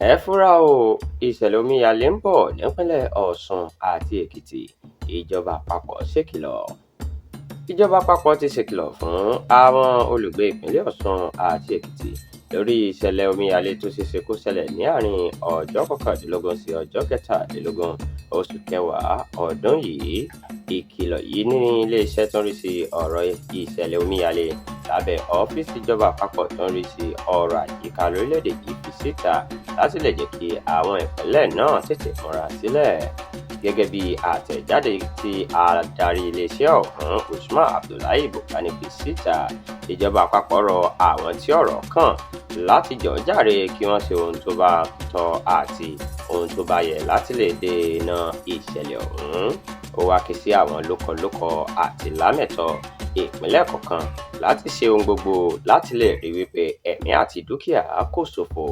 ẹ fúra o, ìṣẹ̀lẹ̀ omíyalé ń bọ̀ nípínlẹ̀ Ọ̀ṣun àti Èkìtì. Ìjọba àpapọ̀ ṣèkìlọ̀. Ìjọba àpapọ̀ ti ṣèkìlọ̀ fún àwọn olùgbé ìpínlẹ̀ Ọ̀ṣun àti Èkìtì lórí ìṣẹ̀lẹ̀ omíyalé tó ṣeéṣe kó ṣẹlẹ̀ ní àárín ọjọ́ 19 sí ọjọ́ 17 oṣù kẹwàá ọdún yìí. Ìkìlọ̀ yìí ní iléeṣẹ́ tó ń rí sí ọ̀rọ̀ ìṣẹ̀lẹ̀ omíyalé lábẹ́ ọ́fíìsì ìjọba àpapọ̀ tó ń rí sí ọ̀rọ̀ àyíká lórílẹ̀‐èdè yìí fi síta láti lè jẹ́ kí àwọn ìpínlẹ̀ náà tètè múra sílẹ̀. Gẹ́gẹ́ bí àtẹ̀jáde tí adarí iléeṣẹ́ ọ̀hún Usman Abdullahi Bukani fi síta, ìjọba àpapọ̀ rọ àwọn tí ọ̀rọ̀ kàn láti jọ̀ọ́ jàre kí wọ́n ṣe ohun tó bá tọ́ àti ohun tó bá yẹ láti lè dènà ìṣẹ̀lẹ̀ ọ̀hún. Ó wá ké sí àwọn lókọlókọ àti lámẹ̀tọ́ ìpínlẹ̀ kọ̀ọ̀kan láti ṣe ohun gbogbo láti lè rí wípé ẹ̀mí àti dúkìá kò ṣòfò.